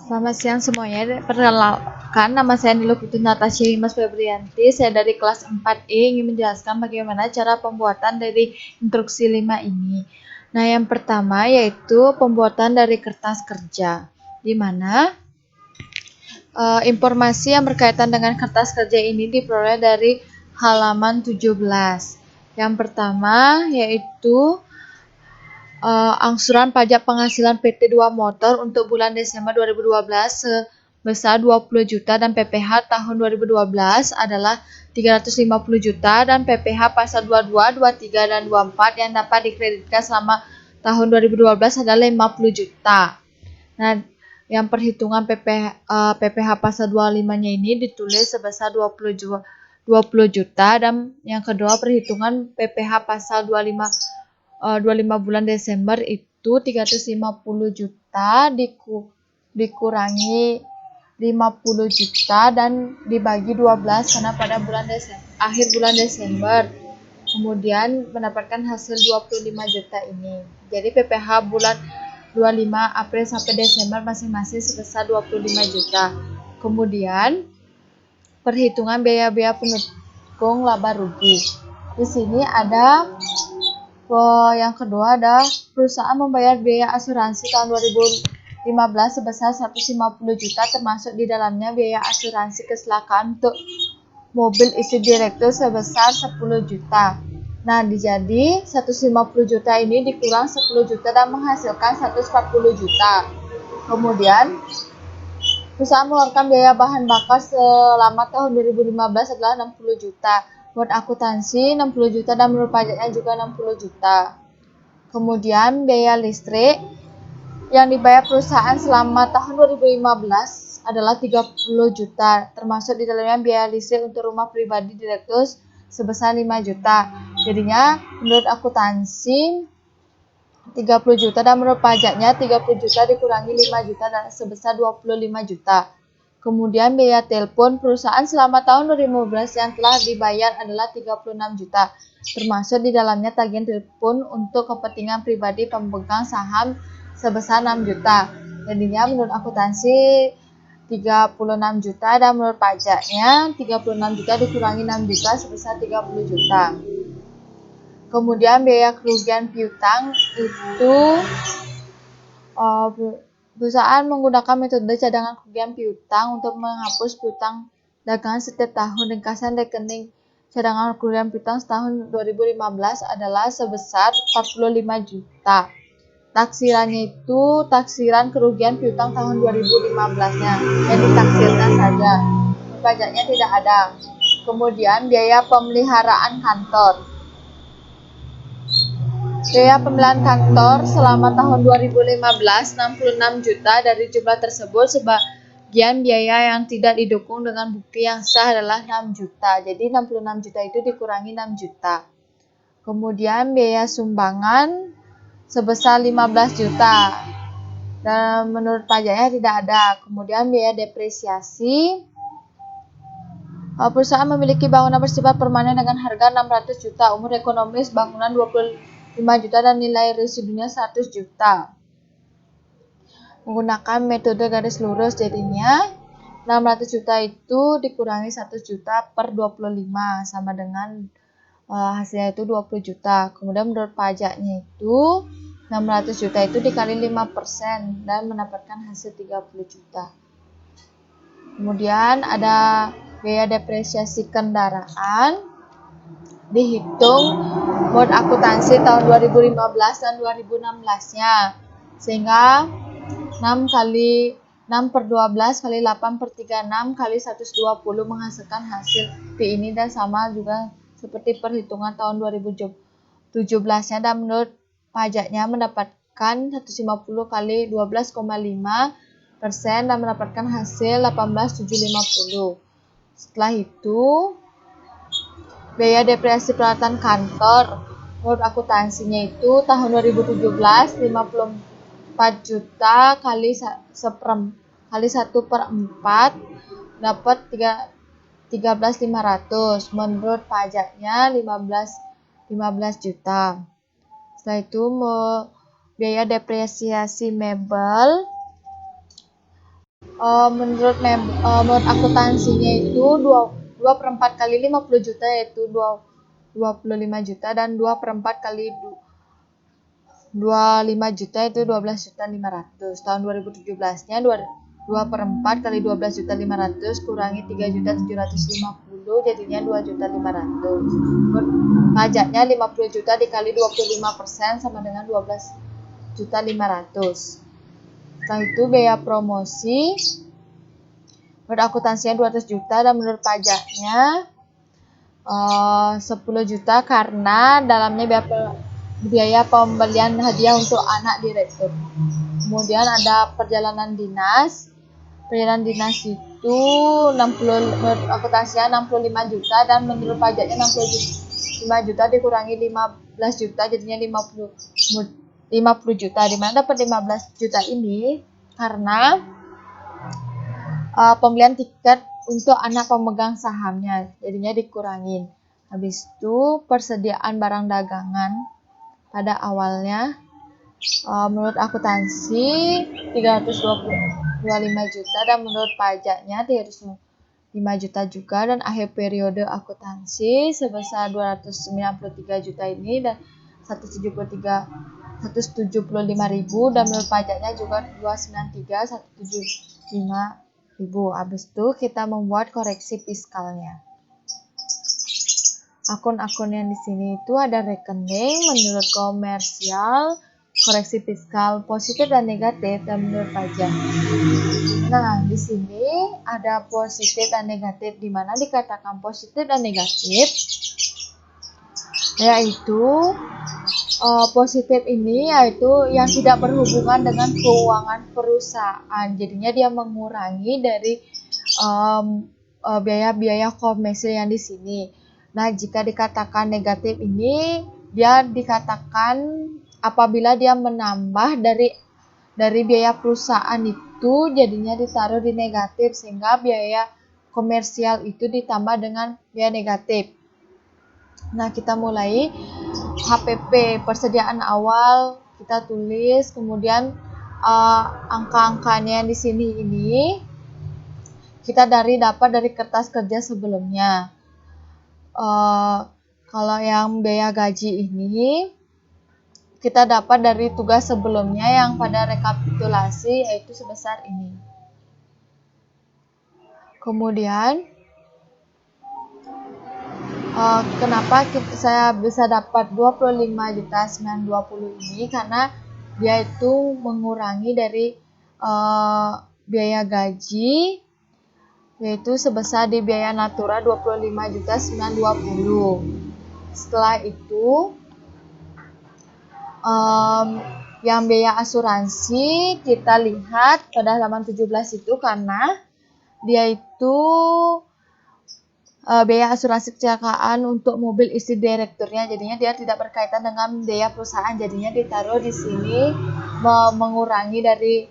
Selamat siang semuanya. Perkenalkan, nama saya Niluh Natasha Mas Febrianti. Saya dari kelas 4E ingin menjelaskan bagaimana cara pembuatan dari instruksi 5 ini. Nah, yang pertama yaitu pembuatan dari kertas kerja, di mana informasi yang berkaitan dengan kertas kerja ini diperoleh dari halaman 17. Yang pertama yaitu angsuran pajak penghasilan PT 2 Motor untuk bulan Desember 2012 sebesar 20 juta dan PPh tahun 2012 adalah 350 juta dan PPh pasal 22, 23 dan 24 yang dapat dikreditkan selama tahun 2012 adalah 50 juta. Nah, yang perhitungan PPh pasal 25-nya ini ditulis sebesar 20 juta dan yang kedua perhitungan PPh pasal 25 bulan Desember itu 350 juta dikurangi 50 juta dan dibagi 12 karena pada akhir bulan Desember. Kemudian mendapatkan hasil 25 juta ini. Jadi PPh bulan 25 April sampai Desember masing-masing sebesar 25 juta. Kemudian perhitungan biaya-biaya pendukung laba rugi. Di sini ada yang kedua ada perusahaan membayar biaya asuransi tahun 2015 sebesar 150 juta termasuk di dalamnya biaya asuransi kecelakaan untuk mobil isi direktur sebesar 10 juta. Nah, jadi 150 juta ini dikurang 10 juta dan menghasilkan 140 juta. Kemudian perusahaan mengeluarkan biaya bahan bakar selama tahun 2015 adalah 60 juta. Buat akuntansi 60 juta dan menurut pajaknya juga 60 juta. Kemudian biaya listrik yang dibayar perusahaan selama tahun 2015 adalah 30 juta, termasuk di dalamnya biaya listrik untuk rumah pribadi direktur sebesar 5 juta. Jadinya menurut akuntansi 30 juta dan menurut pajaknya 30 juta dikurangi 5 juta dan sebesar 25 juta. Kemudian biaya telepon perusahaan selama tahun 2015 yang telah dibayar adalah 36 juta, termasuk di dalamnya tagihan telepon untuk kepentingan pribadi pemegang saham sebesar 6 juta. Jadinya menurut akuntansi 36 juta dan menurut pajaknya 36 juta dikurangi 6 juta sebesar 30 juta. Kemudian biaya kerugian piutang itu perusahaan menggunakan metode cadangan kerugian piutang untuk menghapus piutang dagangan setiap tahun. Ringkasan rekening cadangan kerugian piutang tahun 2015 adalah sebesar 45 juta. Taksirannya itu taksiran kerugian piutang tahun 2015-nya yang ditaksirkan saja. Pajaknya tidak ada. Kemudian biaya pemeliharaan kantor. Biaya pemeliharaan kantor selama tahun 2015 66 juta. Dari jumlah tersebut sebagian biaya yang tidak didukung dengan bukti yang sah adalah 6 juta. Jadi 66 juta itu dikurangi 6 juta. Kemudian biaya sumbangan sebesar 15 juta. Dan menurut pajaknya tidak ada. Kemudian biaya depresiasi. Perusahaan memiliki bangunan bersifat permanen dengan harga 600 juta, umur ekonomis bangunan 25 juta dan nilai residunya 100 juta. Menggunakan metode garis lurus, jadinya 600 juta itu dikurangi 1 juta per 25 sama dengan hasilnya itu 20 juta. Kemudian menurut pajaknya itu 600 juta itu dikali 5% dan mendapatkan hasil 30 juta. Kemudian ada biaya depresiasi kendaraan dihitung menurut akuntansi tahun 2015 dan 2016-nya. Sehingga 6 per 12 kali 8 per 36 kali 120 menghasilkan hasil P ini dan sama juga seperti perhitungan tahun 2017-nya dan menurut pajaknya mendapatkan 150 kali 12,5% dan mendapatkan hasil 18.750. Setelah itu biaya depresiasi peralatan kantor menurut akuntansinya itu tahun 2017 54 juta kali 1/4 dapat 13.500. Menurut pajaknya 15 juta. Setelah itu biaya depresiasi mebel menurut akuntansinya itu 2/4 kali 50 juta yaitu 25 juta, dan 2/4 kali 25 juta itu 12.500.000. Tahun 2017-nya 2/4 kali 12.500.000 kurangi 3.750 jadinya 2.500.000. Pajaknya 50 juta dikali 25% sama dengan 12.500.000. Setelah itu biaya promosi menurut akuntansinya 200 juta dan menurut pajaknya 10 juta karena dalamnya biaya pembelian hadiah untuk anak direktur. Kemudian ada perjalanan dinas. Perjalanan dinas itu 60, menurut akuntansinya 65 juta dan menurut pajaknya 65 juta dikurangi 15 juta jadinya 50 juta. Dimana dapat 15 juta ini karena pembelian tiket untuk anak pemegang sahamnya jadinya dikurangin. Habis itu persediaan barang dagangan pada awalnya menurut akuntansi 325 juta dan menurut pajaknya 305 juta juga, dan akhir periode akuntansi sebesar 293 juta ini dan 175.000 dan menurut pajaknya juga 293 175.000. Habis itu kita membuat koreksi fiskalnya. Akun-akun yang di sini itu ada rekening menurut komersial, koreksi fiskal positif dan negatif, dan menurut pajak. Nah, di sini ada positif dan negatif, di mana dikatakan positif dan negatif, yaitu positif ini yaitu yang tidak berhubungan dengan keuangan perusahaan. Jadinya dia mengurangi dari biaya-biaya komersil yang di sini. Nah, jika dikatakan negatif ini, dia dikatakan apabila dia menambah dari biaya perusahaan itu jadinya ditaruh di negatif sehingga biaya komersial itu ditambah dengan biaya negatif. Nah, kita mulai HPP, persediaan awal kita tulis, kemudian angka-angkanya di sini ini kita dapat dari kertas kerja sebelumnya. Kalau yang biaya gaji ini kita dapat dari tugas sebelumnya yang pada rekapitulasi yaitu sebesar ini. Kemudian kenapa saya bisa dapat 25.920 ini, karena dia itu mengurangi dari biaya gaji yaitu sebesar di biaya natura 25.920. Setelah itu yang biaya asuransi kita lihat pada halaman 17 itu karena dia itu biaya asuransi kecelakaan untuk mobil istri direkturnya, jadinya dia tidak berkaitan dengan biaya perusahaan, jadinya ditaruh di sini mengurangi dari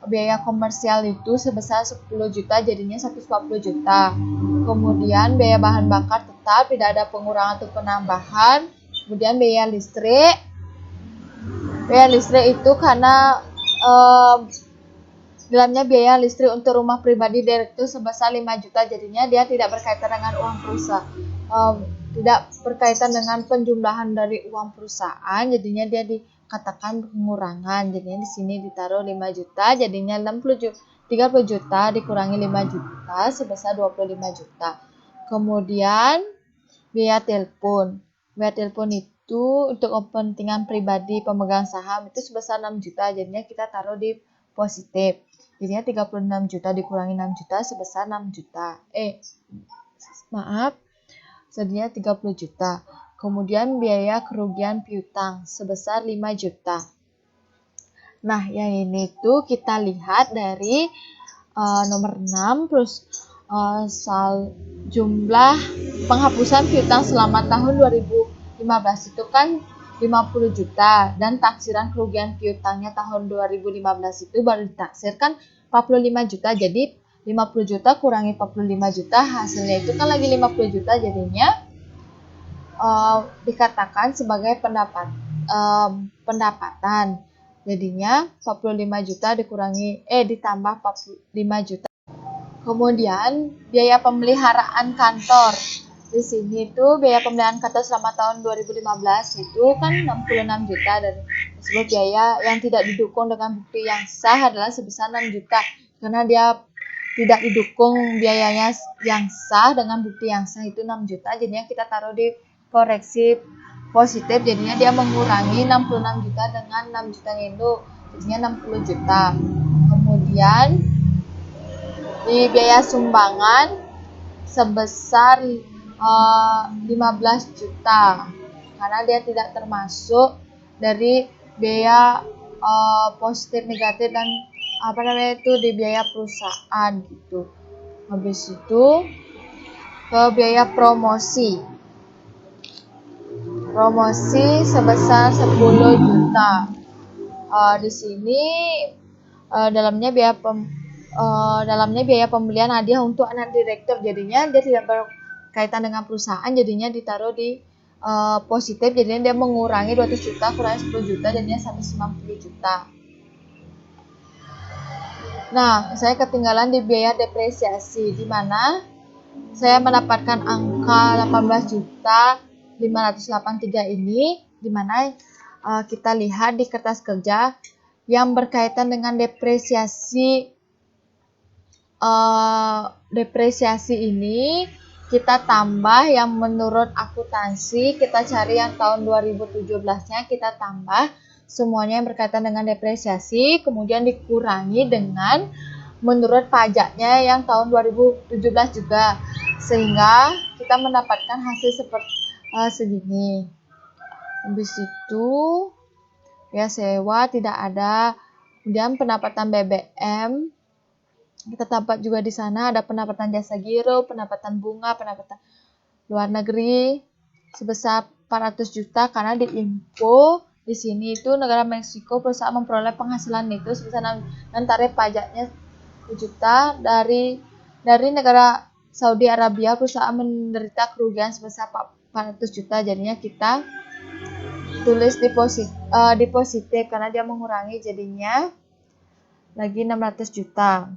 biaya komersial itu sebesar 10 juta jadinya 140 juta. Kemudian biaya bahan bakar tetap tidak ada pengurangan atau penambahan. Kemudian biaya listrik itu karena dalamnya biaya listrik untuk rumah pribadi direktur sebesar 5 juta jadinya dia tidak berkaitan dengan uang perusahaan, tidak berkaitan dengan penjumlahan dari uang perusahaan, jadinya dia dikatakan pengurangan. Jadinya di sini ditaruh 5 juta jadinya 30 juta dikurangi 5 juta sebesar 25 juta. Kemudian biaya telepon itu untuk kepentingan pribadi pemegang saham itu sebesar 6 juta, jadinya kita taruh di positif. Jadinya 36 juta dikurangi 6 juta sebesar 6 juta. Jadinya 30 juta. Kemudian biaya kerugian piutang sebesar 5 juta. Nah, yang ini tuh kita lihat dari nomor 6 plus jumlah penghapusan piutang selama tahun 2015 itu kan 50 juta dan taksiran kerugian piutangnya tahun 2015 itu baru ditaksirkan 45 juta. Jadi 50 juta kurangi 45 juta hasilnya itu kan lagi 50 juta, jadinya dikatakan sebagai pendapatan. Jadinya 45 juta ditambah 45 juta. Kemudian biaya pemeliharaan kantor. Di sini tuh biaya pemeliharaan kantor selama tahun 2015 itu kan 66 juta, dan tersebut biaya yang tidak didukung dengan bukti yang sah adalah sebesar 6 juta. Karena dia tidak didukung biayanya yang sah dengan bukti yang sah itu 6 juta, jadinya kita taruh di koreksi positif, jadinya dia mengurangi 66 juta dengan 6 juta itu, jadinya 60 juta. Kemudian di biaya sumbangan sebesar 15 juta karena dia tidak termasuk dari biaya positif negatif dan di biaya perusahaan gitu. Habis itu ke biaya promosi sebesar 10 juta. Di sini dalamnya biaya pembelian hadiah untuk anak direktur, jadinya dia tidak berkaitan dengan perusahaan, jadinya ditaruh di positif, jadinya dia mengurangi 200 juta kurangi 10 juta, jadinya 190 juta. Nah, saya ketinggalan di biaya depresiasi, di mana saya mendapatkan angka 18 juta 583 ini, di mana kita lihat di kertas kerja yang berkaitan dengan depresiasi ini kita tambah yang menurut akuntansi, kita cari yang tahun 2017-nya, kita tambah semuanya yang berkaitan dengan depresiasi, kemudian dikurangi dengan menurut pajaknya yang tahun 2017 juga, sehingga kita mendapatkan hasil seperti segini. Habis itu ya sewa tidak ada, kemudian pendapatan BBM kita dapat juga di sana, ada pendapatan jasa giro, pendapatan bunga, pendapatan luar negeri sebesar 400 juta karena di info di sini itu negara Meksiko perusahaan memperoleh penghasilan itu sebesar dan tarif pajaknya 1 juta dari negara Saudi Arabia perusahaan menderita kerugian sebesar 400 juta, jadinya kita tulis depositif karena dia mengurangi, jadinya lagi 600 juta.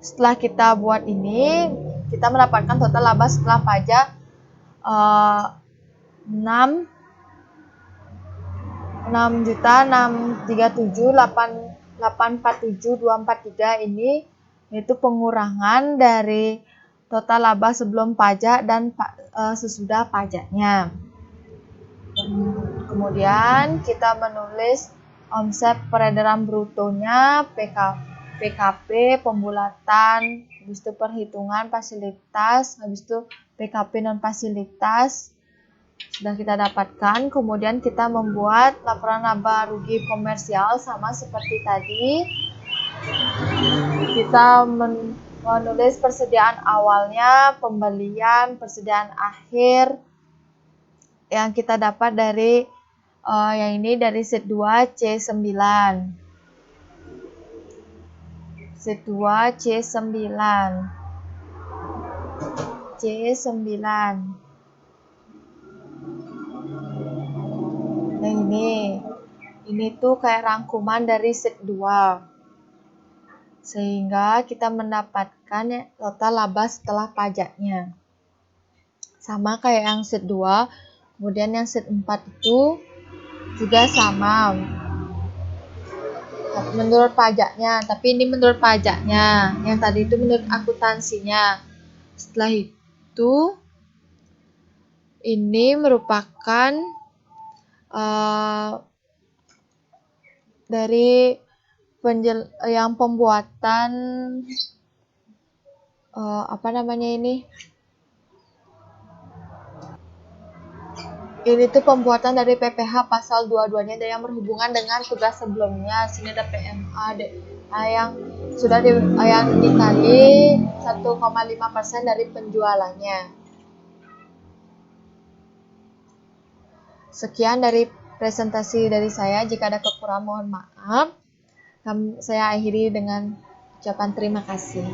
Setelah kita buat ini, kita mendapatkan total laba setelah pajak 6.637.847.243 ini, yaitu pengurangan dari total laba sebelum pajak dan sesudah pajaknya. Kemudian kita menulis omset peredaran brutonya, PKP, pembulatan, habis itu perhitungan fasilitas, habis itu PKP non fasilitas sudah kita dapatkan. Kemudian kita membuat laporan laba rugi komersial sama seperti tadi. Kita menulis persediaan awalnya, pembelian, persediaan akhir yang kita dapat dari yang ini dari sheet 2 C9. Sheet 2 C9. Nah ini tuh kayak rangkuman dari sheet 2. Sehingga kita mendapatkan total laba setelah pajaknya. Sama kayak yang sheet 2. Kemudian yang sheet 4 itu juga sama. Menurut pajaknya, tapi ini menurut pajaknya. Yang tadi itu menurut akuntansinya. Setelah itu ini merupakan dari yang pembuatan ini tuh pembuatan dari PPH pasal 22-nya dan yang berhubungan dengan tugas sebelumnya. Sini ada PMA yang sudah yang dikali 1,5% dari penjualannya. Sekian dari presentasi dari saya. Jika ada kekurangan mohon maaf. Saya akhiri dengan ucapan terima kasih.